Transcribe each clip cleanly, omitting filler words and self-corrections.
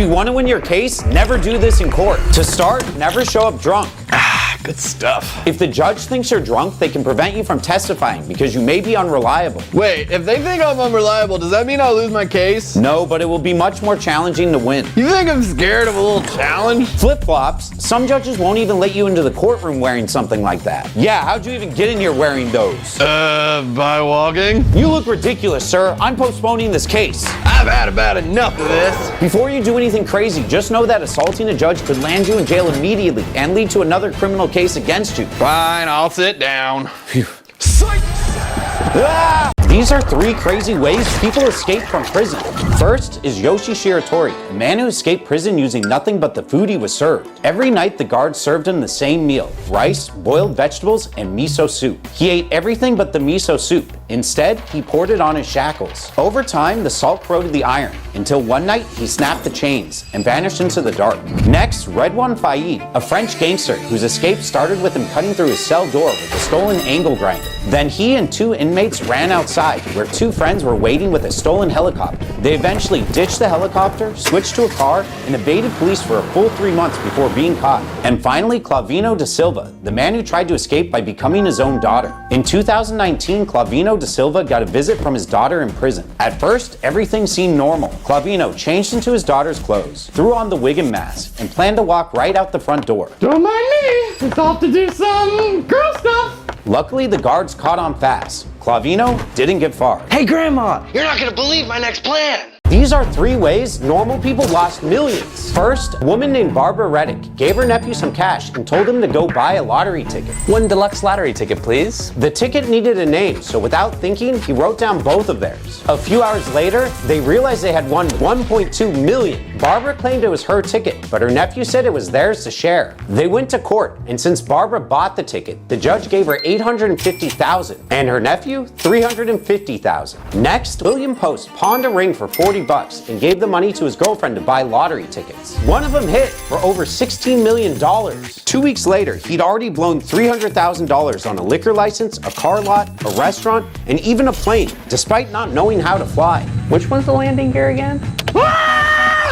you want to win your case, never do this in court. To start, never show up drunk. Good stuff. If the judge thinks you're drunk, they can prevent you from testifying because you may be unreliable. Wait, if they think I'm unreliable, does that mean I'll lose my case? No, but it will be much more challenging to win. You think I'm scared of a little challenge? Flip-flops. Some judges won't even let you into the courtroom wearing something like that. Yeah, how'd you even get in here wearing those? By walking? You look ridiculous, sir. I'm postponing this case. I've had about enough of this. Before you do anything crazy, just know that assaulting a judge could land you in jail immediately and lead to another criminal case against you. Fine, I'll sit down. Phew. Ah! These are 3 crazy ways people escape from prison. First is Yoshi Shiratori, a man who escaped prison using nothing but the food he was served. Every night the guards served him the same meal: rice, boiled vegetables, and miso soup. He ate everything but the miso soup. Instead, he poured it on his shackles. Over time, the salt corroded the iron, until one night he snapped the chains and vanished into the dark. Next, Redouane Faïd, a French gangster whose escape started with him cutting through his cell door with a stolen angle grinder. Then he and 2 inmates ran outside, where 2 friends were waiting with a stolen helicopter. They eventually ditched the helicopter, switched to a car, and evaded police for a full 3 months before being caught. And finally, Clavino da Silva, the man who tried to escape by becoming his own daughter. In 2019, Clavino da Silva got a visit from his daughter in prison. At first, everything seemed normal. Clavino changed into his daughter's clothes, threw on the wig and mask, and planned to walk right out the front door. Don't mind me. It's off to do some girl stuff. Luckily, the guards caught on fast. Clavino didn't get far. Hey, Grandma, you're not gonna believe my next plan. These are 3 ways normal people lost millions. First, a woman named Barbara Reddick gave her nephew some cash and told him to go buy a lottery ticket. 1 deluxe lottery ticket, please. The ticket needed a name, so without thinking, he wrote down both of theirs. A few hours later, they realized they had won $1.2 million. Barbara claimed it was her ticket, but her nephew said it was theirs to share. They went to court, and since Barbara bought the ticket, the judge gave her $850,000, and her nephew $350,000. Next, William Post pawned a ring for $40 and gave the money to his girlfriend to buy lottery tickets. One of them hit for over $16 million. 2 weeks later, he'd already blown $300,000 on a liquor license, a car lot, a restaurant, and even a plane, despite not knowing how to fly. Which one's the landing gear again?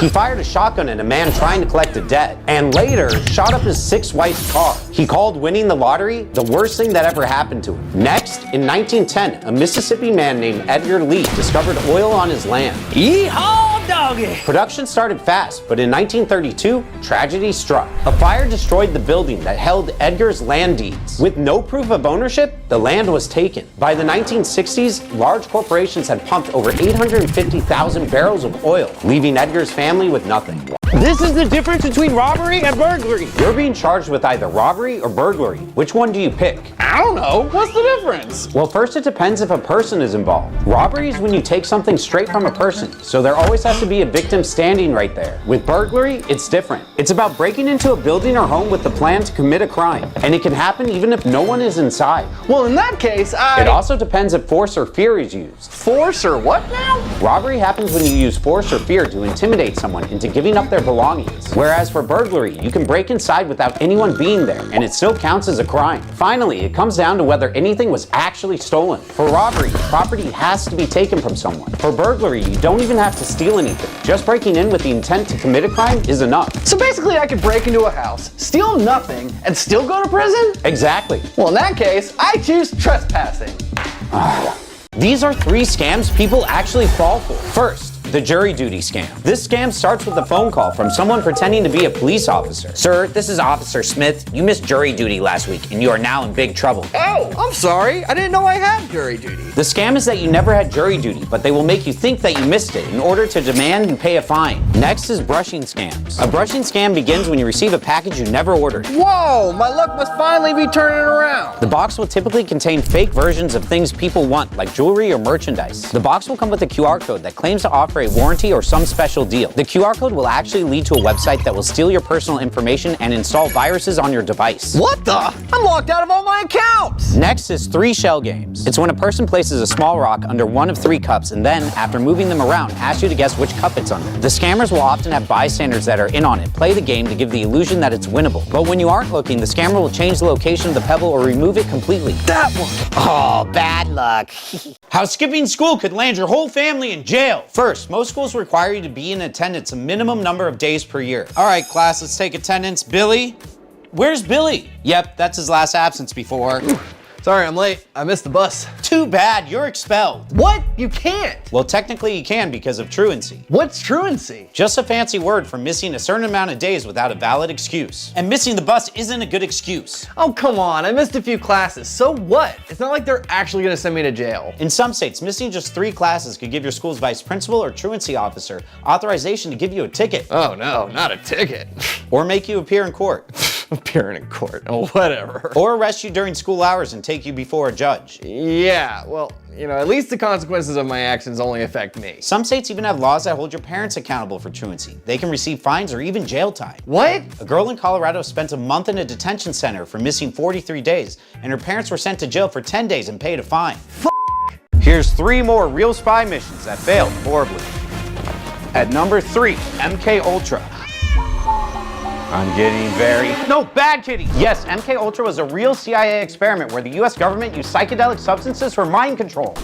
He fired a shotgun at a man trying to collect a debt, and later shot up his 6th wife's car. He called winning the lottery the worst thing that ever happened to him. Next, in 1910, a Mississippi man named Edgar Lee discovered oil on his land. Yeehaw, doggy! Production started fast, but in 1932, tragedy struck. A fire destroyed the building that held Edgar's land deeds. With no proof of ownership, the land was taken. By the 1960s, large corporations had pumped over 850,000 barrels of oil, leaving Edgar's family with nothing. This is the difference between robbery and burglary. You're being charged with either robbery or burglary. Which one do you pick? I don't know. What's the difference? Well, first it depends if a person is involved. Robbery is when you take something straight from a person, so there always has to be a victim standing right there. With burglary, it's different. It's about breaking into a building or home with the plan to commit a crime, and it can happen even if no one is inside. Well, in that case, It also depends if force or fear is used. Force or what now? Robbery happens when you use force or fear to intimidate someone into giving up their belongings. Whereas for burglary, you can break inside without anyone being there, and it still counts as a crime. Finally, it comes down to whether anything was actually stolen. For robbery, property has to be taken from someone. For burglary, you don't even have to steal anything. Just breaking in with the intent to commit a crime is enough. So basically I could break into a house, steal nothing, and still go to prison? Exactly. Well, in that case, I choose trespassing. These are 3 scams people actually fall for. First, the jury duty scam. This scam starts with a phone call from someone pretending to be a police officer. Sir, this is Officer Smith. You missed jury duty last week, and you are now in big trouble. Oh, I'm sorry. I didn't know I had jury duty. The scam is that you never had jury duty, but they will make you think that you missed it in order to demand and pay a fine. Next is brushing scams. A brushing scam begins when you receive a package you never ordered. Whoa, my luck must finally be turning around. The box will typically contain fake versions of things people want, like jewelry or merchandise. The box will come with a QR code that claims to offer a warranty or some special deal. The QR code will actually lead to a website that will steal your personal information and install viruses on your device. What the? I'm locked out of all my accounts. Next is 3 shell games. It's when a person places a small rock under one of 3 cups and then, after moving them around, asks you to guess which cup it's under. The scammers will often have bystanders that are in on it play the game to give the illusion that it's winnable. But when you aren't looking, the scammer will change the location of the pebble or remove it completely. That one. Oh, bad luck. How skipping school could land your whole family in jail. First, First, most schools require you to be in attendance a minimum number of days per year. All right, class, let's take attendance. Billy? Where's Billy? Yep, that's his last absence before. Sorry, I'm late. I missed the bus. Too bad, you're expelled. What? You can't. Well, technically you can because of truancy. What's truancy? Just a fancy word for missing a certain amount of days without a valid excuse. And missing the bus isn't a good excuse. Oh, come on. I missed a few classes. So what? It's not like they're actually gonna send me to jail. In some states, missing just 3 classes could give your school's vice principal or truancy officer authorization to give you a ticket. Oh no, not a ticket. Or make you appear in court. Appearing in court. Oh, whatever. Or arrest you during school hours and take you before a judge. Yeah, well, at least the consequences of my actions only affect me. Some states even have laws that hold your parents accountable for truancy. They can receive fines or even jail time. What? A girl in Colorado spent a month in a detention center for missing 43 days, and her parents were sent to jail for 10 days and paid a fine. Here's 3 more real spy missions that failed horribly. At number 3, MK Ultra. I'm getting No, bad kitty! Yes, MK Ultra was a real CIA experiment where the US government used psychedelic substances for mind control.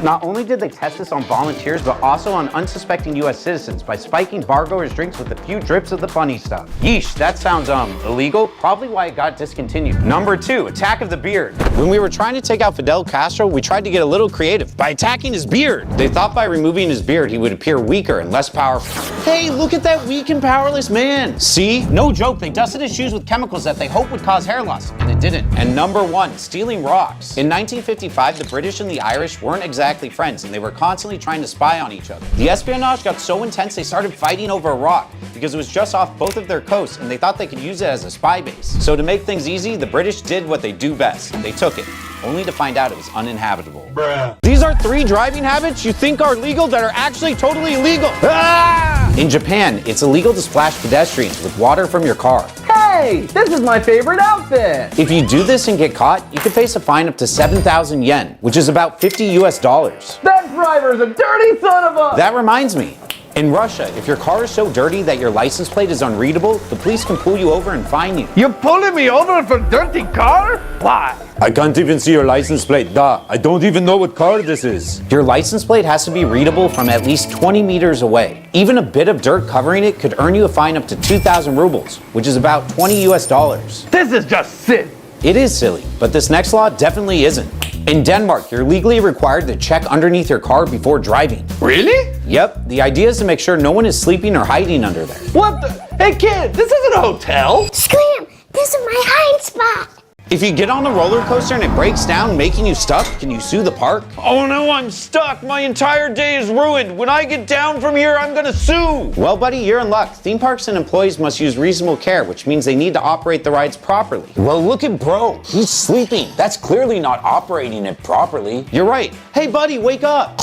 Not only did they test this on volunteers, but also on unsuspecting US citizens by spiking bargoers' drinks with a few drips of the funny stuff. Yeesh, that sounds illegal. Probably why it got discontinued. Number 2, Attack of the Beard. When we were trying to take out Fidel Castro, we tried to get a little creative by attacking his beard. They thought by removing his beard, he would appear weaker and less powerful. Hey, look at that weak and powerless man. See? No joke, they dusted his shoes with chemicals that they hoped would cause hair loss, and it didn't. And number 1, stealing rocks. In 1955, the British and the Irish weren't exactly friends, and they were constantly trying to spy on each other. The espionage got so intense they started fighting over a rock because it was just off both of their coasts, and they thought they could use it as a spy base. So to make things easy, the British did what they do best. They took it, only to find out it was uninhabitable. Bruh. These are 3 driving habits you think are legal that are actually totally illegal. Ah! In Japan, it's illegal to splash pedestrians with water from your car. Hey, this is my favorite outfit. If you do this and get caught, you could face a fine up to 7,000 yen, which is about $50 US. That driver's a dirty son of a... That reminds me. In Russia, if your car is so dirty that your license plate is unreadable, the police can pull you over and fine you. You're pulling me over for dirty car? Why? I can't even see your license plate. Duh, I don't even know what car this is. Your license plate has to be readable from at least 20 meters away. Even a bit of dirt covering it could earn you a fine up to 2,000 rubles, which is about $20 US. This is just silly. It is silly, but this next law definitely isn't. In Denmark, you're legally required to check underneath your car before driving. Really? Yep, the idea is to make sure no one is sleeping or hiding under there. What the? Hey kid, this isn't a hotel. Scram! This is my hiding spot! If you get on a roller coaster and it breaks down, making you stuck, can you sue the park? Oh no, I'm stuck. My entire day is ruined. When I get down from here, I'm gonna sue. Well, buddy, you're in luck. Theme parks and employees must use reasonable care, which means they need to operate the rides properly. Well, look at bro. He's sleeping. That's clearly not operating it properly. You're right. Hey, buddy, wake up.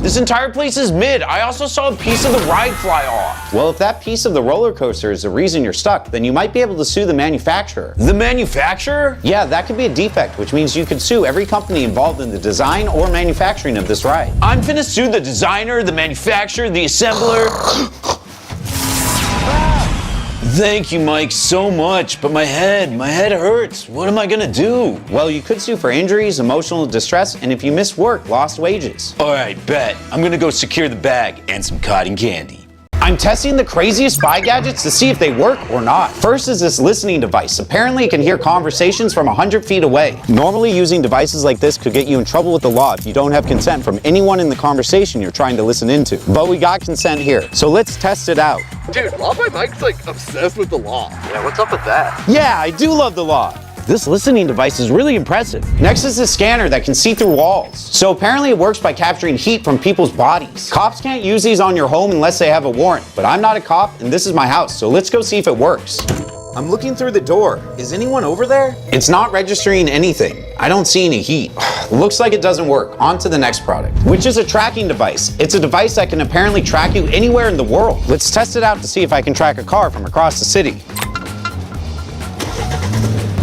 This entire place is mid. I also saw a piece of the ride fly off. Well, if that piece of the roller coaster is the reason you're stuck, then you might be able to sue the manufacturer. The manufacturer? Yeah, that could be a defect, which means you could sue every company involved in the design or manufacturing of this ride. I'm finna sue the designer, the manufacturer, the assembler. Thank you, Mike, so much, but my head hurts. What am I gonna do? Well, you could sue for injuries, emotional distress, and if you miss work, lost wages. All right, bet. I'm gonna go secure the bag and some cotton candy. I'm testing the craziest spy gadgets to see if they work or not. First is this listening device. Apparently it can hear conversations from 100 feet away. Normally using devices like this could get you in trouble with the law if you don't have consent from anyone in the conversation you're trying to listen into. But we got consent here, so let's test it out. Dude, Law by Mike's like obsessed with the law. Yeah, what's up with that? Yeah, I do love the law. This listening device is really impressive. Next is a scanner that can see through walls. So apparently it works by capturing heat from people's bodies. Cops can't use these on your home unless they have a warrant, but I'm not a cop and this is my house, so let's go see if it works. I'm looking through the door. Is anyone over there? It's not registering anything. I don't see any heat. Looks like it doesn't work. On to the next product, which is a tracking device. It's a device that can apparently track you anywhere in the world. Let's test it out to see if I can track a car from across the city.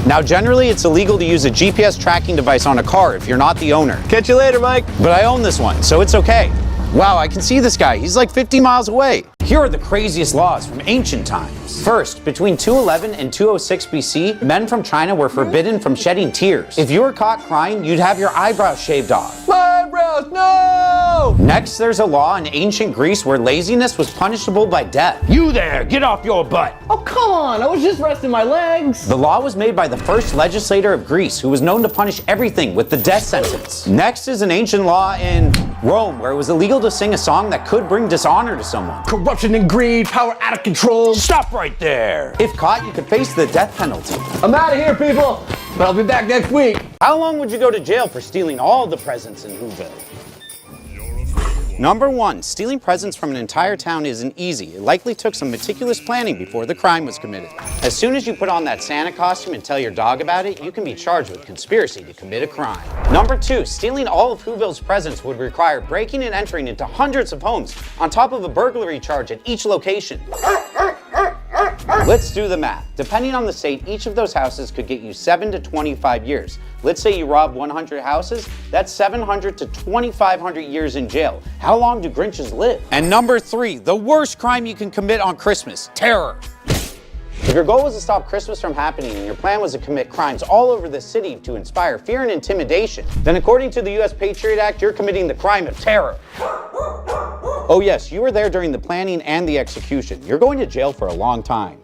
Now, generally, it's illegal to use a GPS tracking device on a car if you're not the owner. Catch you later, Mike. But I own this one, so it's okay. Wow, I can see this guy. He's like 50 miles away. Here are the craziest laws from ancient times. First, between 211 and 206 BC, men from China were forbidden from shedding tears. If you were caught crying, you'd have your eyebrows shaved off. My eyebrows, no! Next, there's a law in ancient Greece where laziness was punishable by death. You there, get off your butt! Oh, come on, I was just resting my legs. The law was made by the first legislator of Greece, who was known to punish everything with the death sentence. Next is an ancient law in Rome, where it was illegal to sing a song that could bring dishonor to someone. Corruption and greed, power out of control. Stop right there! If caught, you could face the death penalty. I'm out of here, people, but I'll be back next week. How long would you go to jail for stealing all the presents in Whoville? Number 1, stealing presents from an entire town isn't easy. It likely took some meticulous planning before the crime was committed. As soon as you put on that Santa costume and tell your dog about it, you can be charged with conspiracy to commit a crime. Number 2, stealing all of Whoville's presents would require breaking and entering into hundreds of homes, on top of a burglary charge at each location. Let's do the math. Depending on the state, each of those houses could get you 7 to 25 years. Let's say you rob 100 houses, that's 700 to 2,500 years in jail. How long do Grinches live? And number 3, the worst crime you can commit on Christmas, terror. If your goal was to stop Christmas from happening and your plan was to commit crimes all over the city to inspire fear and intimidation, then according to the US Patriot Act, you're committing the crime of terror. Oh yes, you were there during the planning and the execution. You're going to jail for a long time.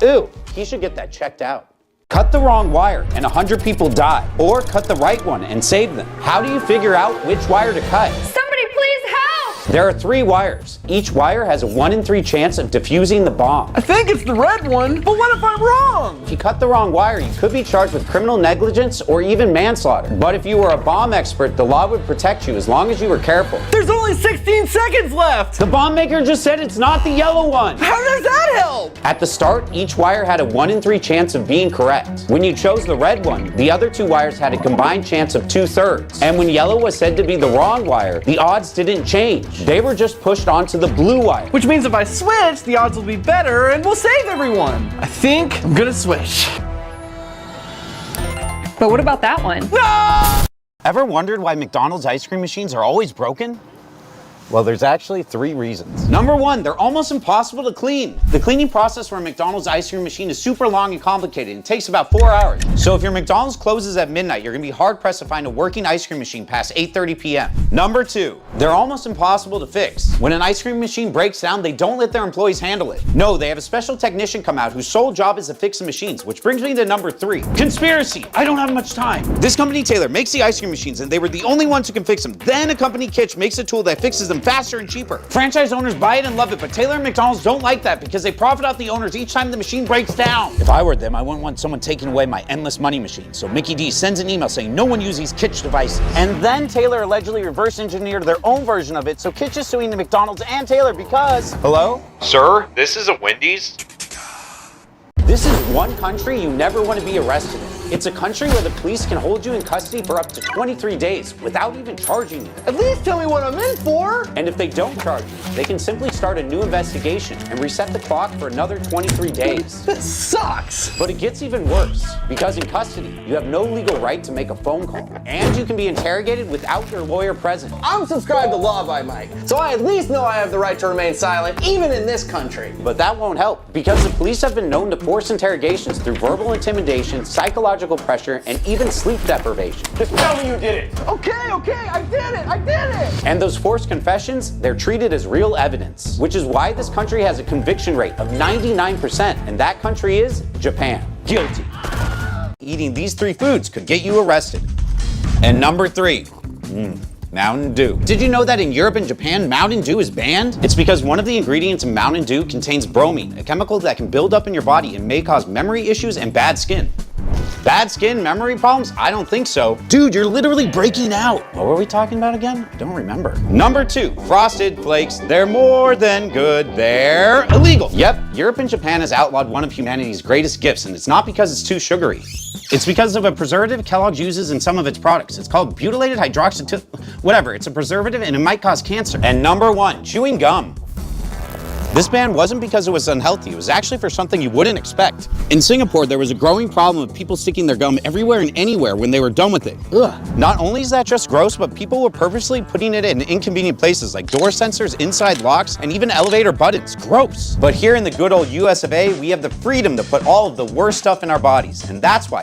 Ew, he should get that checked out. Cut the wrong wire and 100 people die, or cut the right one and save them. How do you figure out which wire to cut? Somebody please help! There are 3 wires. Each wire has a 1 in 3 chance of defusing the bomb. I think it's the red one, but what if I'm wrong? If you cut the wrong wire, you could be charged with criminal negligence or even manslaughter. But if you were a bomb expert, the law would protect you as long as you were careful. There's only 16 seconds left. The bomb maker just said it's not the yellow one. How does that help? At the start, each wire had a 1 in 3 chance of being correct. When you chose the red one, the other 2 wires had a combined chance of 2/3. And when yellow was said to be the wrong wire, the odds didn't change. They were just pushed onto the blue wire. Which means if I switch, the odds will be better and we'll save everyone. I think I'm gonna switch. But what about that one? Ever wondered why McDonald's ice cream machines are always broken? Well, there's actually 3 reasons. Number 1, they're almost impossible to clean. The cleaning process for a McDonald's ice cream machine is super long and complicated. It takes about 4 hours. So if your McDonald's closes at midnight, you're gonna be hard pressed to find a working ice cream machine past 8:30 p.m. Number 2, they're almost impossible to fix. When an ice cream machine breaks down, they don't let their employees handle it. No, they have a special technician come out whose sole job is to fix the machines, which brings me to number 3. Conspiracy! I don't have much time. This company, Taylor, makes the ice cream machines and they were the only ones who can fix them. Then a company, Kitsch, makes a tool that fixes them faster and cheaper. Franchise owners buy it and love it, but Taylor and McDonald's don't like that because they profit off the owners each time the machine breaks down. If I were them, I wouldn't want someone taking away my endless money machine. So Mickey D sends an email saying no one use these Kitsch devices. And then Taylor allegedly reverse engineered their own version of it, so Kitsch is suing the McDonald's and Taylor because... Hello? Sir, this is a Wendy's. This is one country you never want to be arrested in. It's a country where the police can hold you in custody for up to 23 days without even charging you. At least tell me what I'm in for. And if they don't charge you, they can simply start a new investigation and reset the clock for another 23 days. This sucks. But it gets even worse, because in custody, you have no legal right to make a phone call, and you can be interrogated without your lawyer present. I'm subscribed to Law by Mike, so I at least know I have the right to remain silent, even in this country. But that won't help, because the police have been known to force interrogations through verbal intimidation, psychological pressure, and even sleep deprivation. Just tell me you did it. Okay, I did it. And those forced confessions, they're treated as real evidence, which is why this country has a conviction rate of 99%, and that country is Japan. Guilty. Eating these 3 foods could get you arrested. And number 3, Mountain Dew. Did you know that in Europe and Japan, Mountain Dew is banned? It's because one of the ingredients in Mountain Dew contains bromine, a chemical that can build up in your body and may cause memory issues and bad skin. Bad skin, memory problems? I don't think so. Dude, you're literally breaking out. What were we talking about again? I don't remember. Number 2, Frosted Flakes. They're more than good. They're illegal. Yep, Europe and Japan has outlawed one of humanity's greatest gifts, and it's not because it's too sugary. It's because of a preservative Kellogg's uses in some of its products. It's called butylated hydroxy... Whatever, it's a preservative and it might cause cancer. And number 1, chewing gum. This ban wasn't because it was unhealthy, it was actually for something you wouldn't expect. In Singapore, there was a growing problem of people sticking their gum everywhere and anywhere when they were done with it. Ugh. Not only is that just gross, but people were purposely putting it in inconvenient places like door sensors, inside locks, and even elevator buttons. Gross. But here in the good old US of A, we have the freedom to put all of the worst stuff in our bodies, and that's why